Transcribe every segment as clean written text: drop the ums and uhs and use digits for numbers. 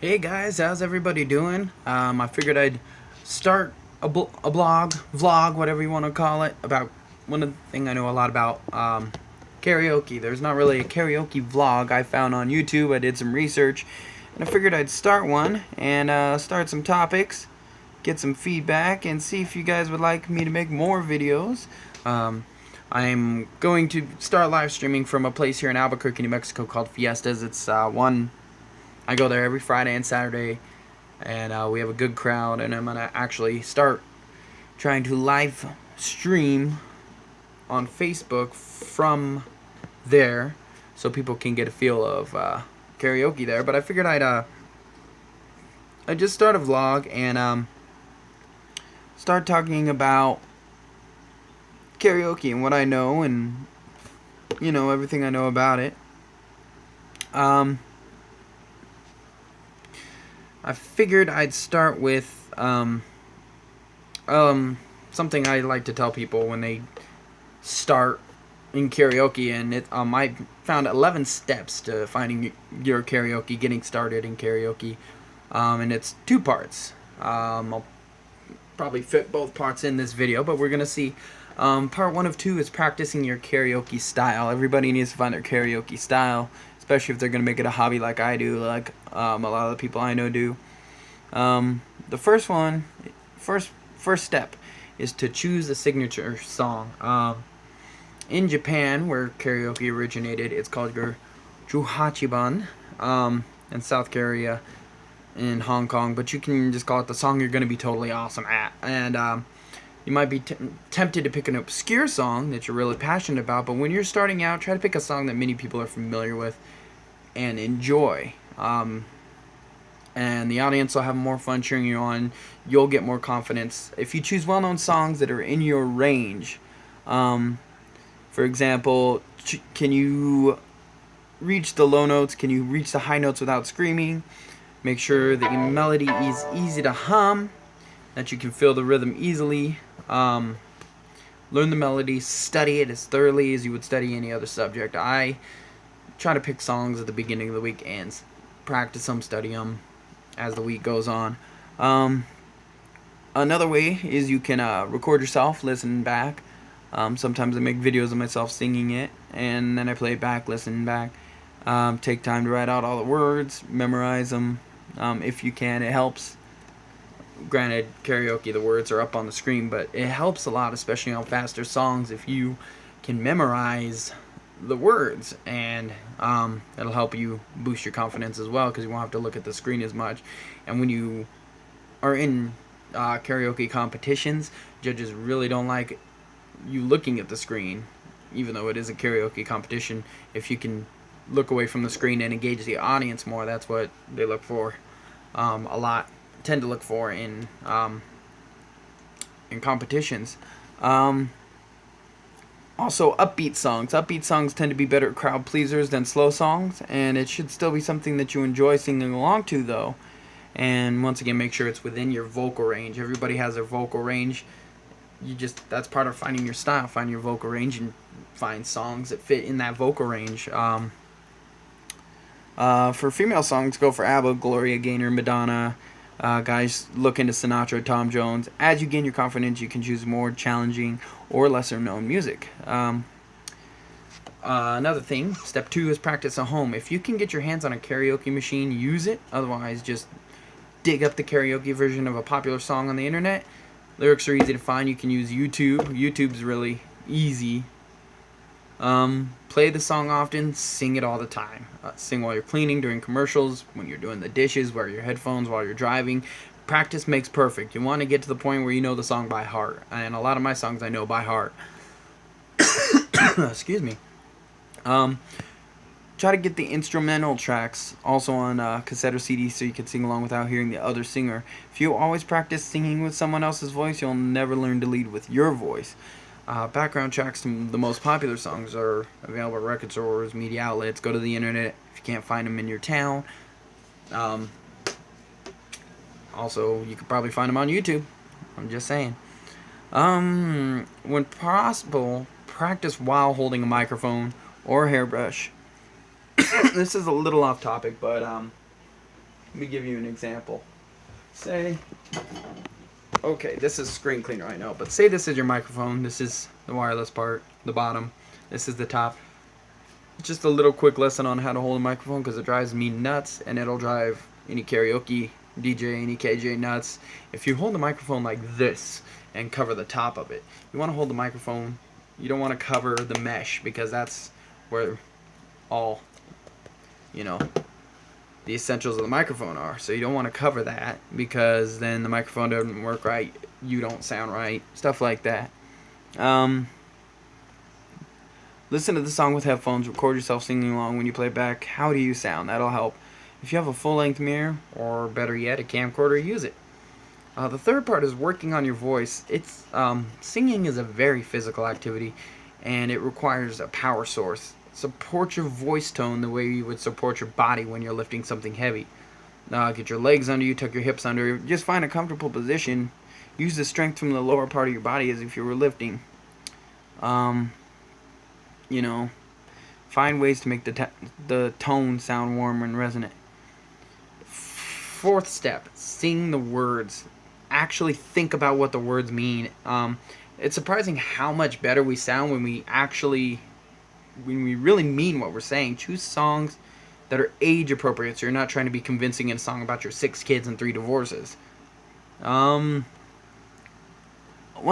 Hey guys, how's everybody doing? I figured I'd start a blog, vlog, whatever you want to call it, about one thing I know a lot about, karaoke. There's not really a karaoke vlog I found on YouTube. I did some research, and I figured I'd start one and start some topics, get some feedback, and see if you guys would like me to make more videos. I'm going to start live streaming from a place here in Albuquerque, New Mexico called Fiestas. It's I go there every Friday and Saturday, and we have a good crowd, and I'm going to actually start trying to live stream on Facebook from there so people can get a feel of karaoke there. But I figured I'd just start a vlog and start talking about karaoke and what I know and, everything I know about it. I figured I'd start with something I like to tell people when they start in karaoke, and I found 11 steps to finding your karaoke, getting started in karaoke, and it's two parts. I'll probably fit both parts in this video, but we're gonna see. Part 1 of 2 is practicing your karaoke style. Everybody needs to find their karaoke style, especially if they're going to make it a hobby like I do, like a lot of the people I know do. The first step is to choose a signature song. In Japan, where karaoke originated, it's called your Juhachiban. In South Korea, in Hong Kong, but you can just call it the song you're going to be totally awesome at. And you might be tempted to pick an obscure song that you're really passionate about, but when you're starting out, try to pick a song that many people are familiar with and enjoy. And the audience will have more fun cheering you on. You'll get more confidence. If you choose well-known songs that are in your range, for example, can you reach the low notes? Can you reach the high notes without screaming? Make sure the melody is easy to hum, that you can feel the rhythm easily. Learn the melody, study it as thoroughly as you would study any other subject. I try to pick songs at the beginning of the week and practice them, study them as the week goes on. Another way is you can record yourself, listen back. Sometimes I make videos of myself singing it, and then I play it back, listen back. Take time to write out all the words, memorize them if you can. It helps. Granted, karaoke, the words are up on the screen, but it helps a lot, especially on faster songs, if you can memorize the words, and it'll help you boost your confidence as well, because you won't have to look at the screen as much. And when you are in karaoke competitions, judges really don't like you looking at the screen, even though it is a karaoke competition. If you can look away from the screen and engage the audience more, that's what they look for tend to look for in competitions. Also, upbeat songs. Upbeat songs tend to be better crowd pleasers than slow songs, and it should still be something that you enjoy singing along to, though. And once again, make sure it's within your vocal range. Everybody has their vocal range. That's part of finding your style. Find your vocal range and find songs that fit in that vocal range. For female songs, go for ABBA, Gloria Gaynor, Madonna. Guys, look into Sinatra, Tom Jones. As you gain your confidence, you can choose more challenging or lesser known music. Another thing, step 2 is practice at home. If you can get your hands on a karaoke machine, use it. Otherwise, just dig up the karaoke version of a popular song on the internet. Lyrics are easy to find. You can use YouTube. YouTube's really easy. Play the song often, sing it all the time. Sing while you're cleaning, during commercials, when you're doing the dishes, wear your headphones while you're driving. Practice makes perfect. You want to get to the point where you know the song by heart. And a lot of my songs I know by heart. Excuse me. Try to get the instrumental tracks also on cassette or CD so you can sing along without hearing the other singer. If you always practice singing with someone else's voice, you'll never learn to lead with your voice. Background tracks to the most popular songs are available at record stores, media outlets. Go to the internet if you can't find them in your town. Also, you could probably find them on YouTube. I'm just saying. When possible, practice while holding a microphone or a hairbrush. This is a little off topic, but Let me give you an example. Say, okay, this is screen cleaner, I know, but say this is your microphone. This is the wireless part, the bottom. This is the top. Just a little quick lesson on how to hold a microphone, because it drives me nuts, and it'll drive any karaoke DJ, any KJ nuts. If you hold the microphone like this and cover the top of it, you want to hold the microphone, you don't want to cover the mesh, because that's where all, you know, the essentials of the microphone are. So you don't want to cover that, because then the microphone doesn't work right, you don't sound right, stuff like that. Listen to the song with headphones, record yourself singing along when you play back. How do you sound? That'll help. If you have a full-length mirror, or better yet, a camcorder, use it. The third part is working on your voice. It's singing is a very physical activity, and it requires a power source. Support your voice tone the way you would support your body when you're lifting something heavy. Get your legs under you, tuck your hips under. Just find a comfortable position. Use the strength from the lower part of your body as if you were lifting. You know, find ways to make the tone sound warm and resonant. Fourth step, sing the words. Actually think about what the words mean. It's surprising how much better we sound when we really mean what we're saying. Choose songs that are age appropriate, so you're not trying to be convincing in a song about your 6 kids and 3 divorces. One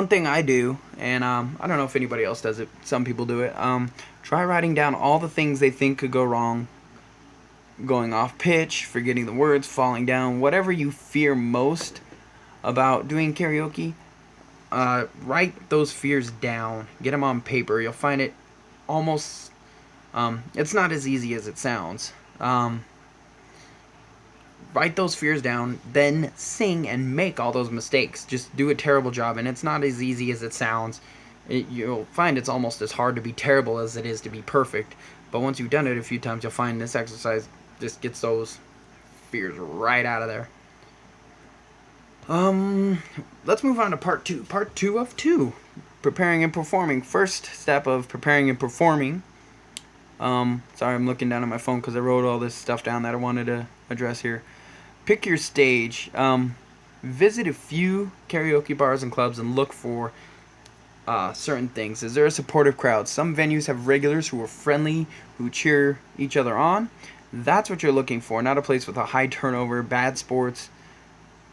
thing I do, and I don't know if anybody else does it, some people do it, try writing down all the things they think could go wrong. Going off pitch, forgetting the words, falling down, whatever you fear most about doing karaoke, write those fears down, get them on paper. You'll find it almost, it's not as easy as it sounds. Write those fears down, then sing and make all those mistakes. Just do a terrible job, and it's not as easy as it sounds. You'll find it's almost as hard to be terrible as it is to be perfect. But once you've done it a few times, you'll find this exercise just gets those fears right out of there. Let's move on to part 2. Part 2 of 2. Preparing and performing. First step of preparing and performing. Sorry, I'm looking down at my phone because I wrote all this stuff down that I wanted to address here. Pick your stage. Visit a few karaoke bars and clubs and look for certain things. Is there a supportive crowd? Some venues have regulars who are friendly, who cheer each other on. That's what you're looking for, not a place with a high turnover, bad sports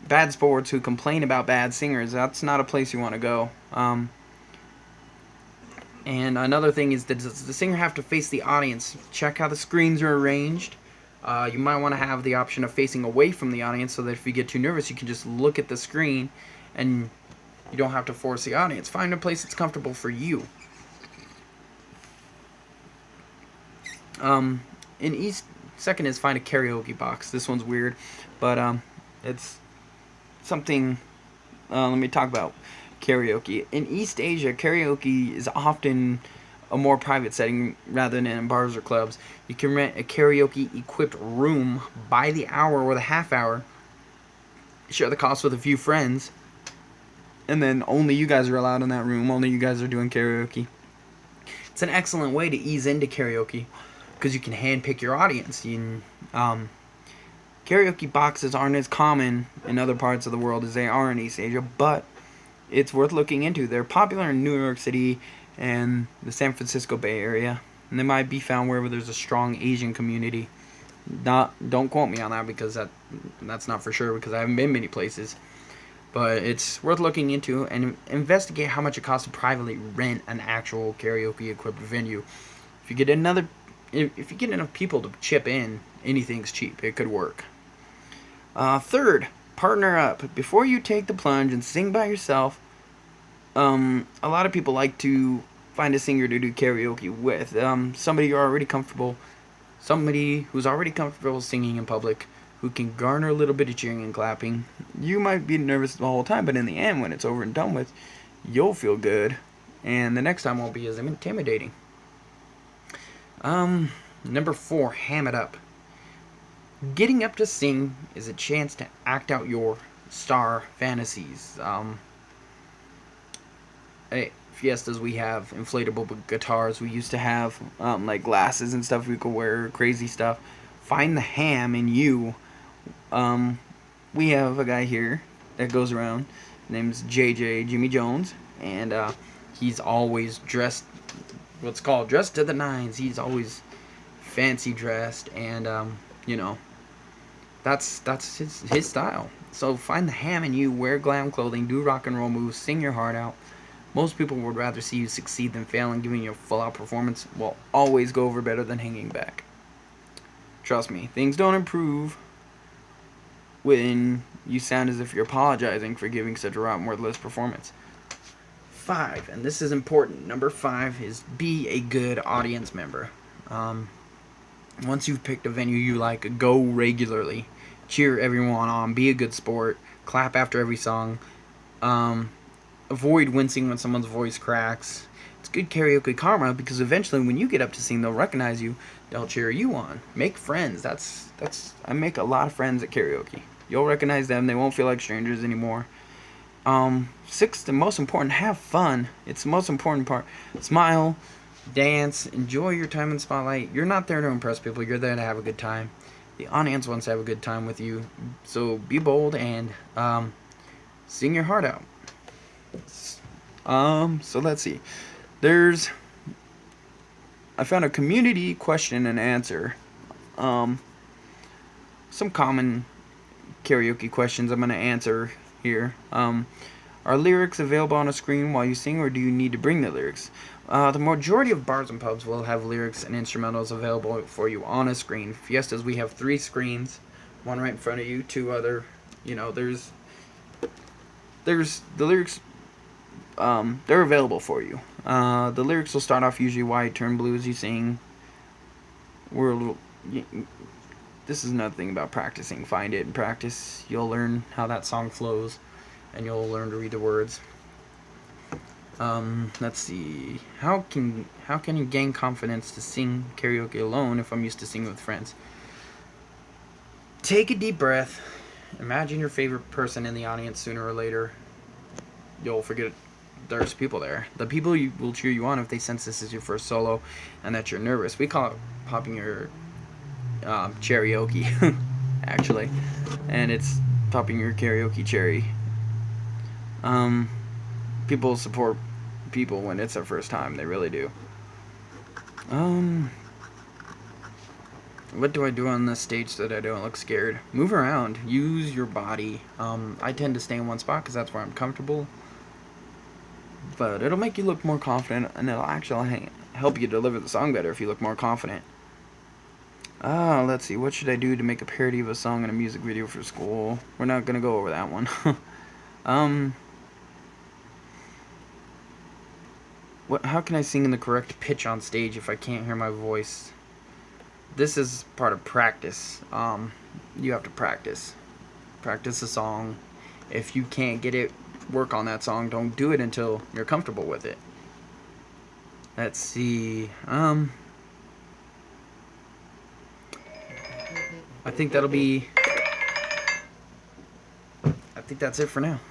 who complain about bad singers. That's not a place you want to go. And another thing is, does the singer have to face the audience? Check how the screens are arranged. You might want to have the option of facing away from the audience, so that if you get too nervous, you can just look at the screen and you don't have to force the audience. Find a place that's comfortable for you. Second is find a karaoke box. This one's weird, but it's something. Let me talk about karaoke. In East Asia, karaoke is often a more private setting rather than in bars or clubs. You can rent a karaoke-equipped room by the hour or the half hour, share the cost with a few friends, and then only you guys are allowed in that room. Only you guys are doing karaoke. It's an excellent way to ease into karaoke, because you can handpick your audience. Karaoke boxes aren't as common in other parts of the world as they are in East Asia, but it's worth looking into. They're popular in New York City and the San Francisco Bay Area, and they might be found wherever there's a strong Asian community. Don't quote me on that, because that's not for sure, because I haven't been many places. But it's worth looking into, and investigate how much it costs to privately rent an actual karaoke equipped venue. If you get enough people to chip in, anything's cheap. It could work. Third, partner up. Before you take the plunge and sing by yourself, a lot of people like to find a singer to do karaoke with. Somebody who's already comfortable singing in public, who can garner a little bit of cheering and clapping. You might be nervous the whole time, but in the end, when it's over and done with, you'll feel good, and the next time won't be as intimidating. Number 4, ham it up. Getting up to sing is a chance to act out your star fantasies. At Fiestas, we have inflatable guitars. We used to have like glasses and stuff we could wear, crazy stuff. Find the ham in you We have a guy here that goes around. His name's JJ Jimmy Jones, and he's always dressed, what's called dressed to the nines. He's always fancy dressed, and you know, that's his style. So find the ham in you, wear glam clothing, do rock and roll moves, sing your heart out. Most people would rather see you succeed than fail, and giving you a full out performance will always go over better than hanging back. Trust me, things don't improve when you sound as if you're apologizing for giving such a rotten, worthless performance. 5, and this is important. Number 5 is be a good audience member. Once you've picked a venue you like, go regularly. Cheer everyone on. Be a good sport. Clap after every song. Avoid wincing when someone's voice cracks. It's good karaoke karma because eventually when you get up to sing, they'll recognize you. They'll cheer you on. Make friends. I make a lot of friends at karaoke. You'll recognize them. They won't feel like strangers anymore. 6, the most important, have fun. It's the most important part. Smile, dance, enjoy your time in the spotlight. You're not there to impress people. You're there to have a good time. The audience wants to have a good time with you. So be bold and sing your heart out. So let's see. I found a community question and answer. Some common karaoke questions I'm going to answer here. Are lyrics available on a screen while you sing, or do you need to bring the lyrics? The majority of bars and pubs will have lyrics and instrumentals available for you on a screen. Fiestas, we have 3 screens, one right in front of you, 2 other. There's the lyrics. They're available for you. The lyrics will start off usually white, turn blue as you sing. This is another thing about practicing. Find it and practice. You'll learn how that song flows, and you'll learn to read the words. Let's see. How can you gain confidence to sing karaoke alone if I'm used to singing with friends? Take a deep breath. Imagine your favorite person in the audience. Sooner or later, you'll forget there's people there. The people will cheer you on if they sense this is your first solo and that you're nervous. We call it popping your karaoke, actually, and it's popping your karaoke cherry. People support people when it's their first time. They really do. What do I do on this stage so that I don't look scared? Move around. Use your body. I tend to stay in one spot because that's where I'm comfortable. But it'll make you look more confident, and it'll actually help you deliver the song better if you look more confident. Let's see. What should I do to make a parody of a song in a music video for school? We're not going to go over that one. How can I sing in the correct pitch on stage if I can't hear my voice? This is part of practice. You have to practice. Practice a song. If you can't get it, work on that song. Don't do it until you're comfortable with it. Let's see. I think that's it for now.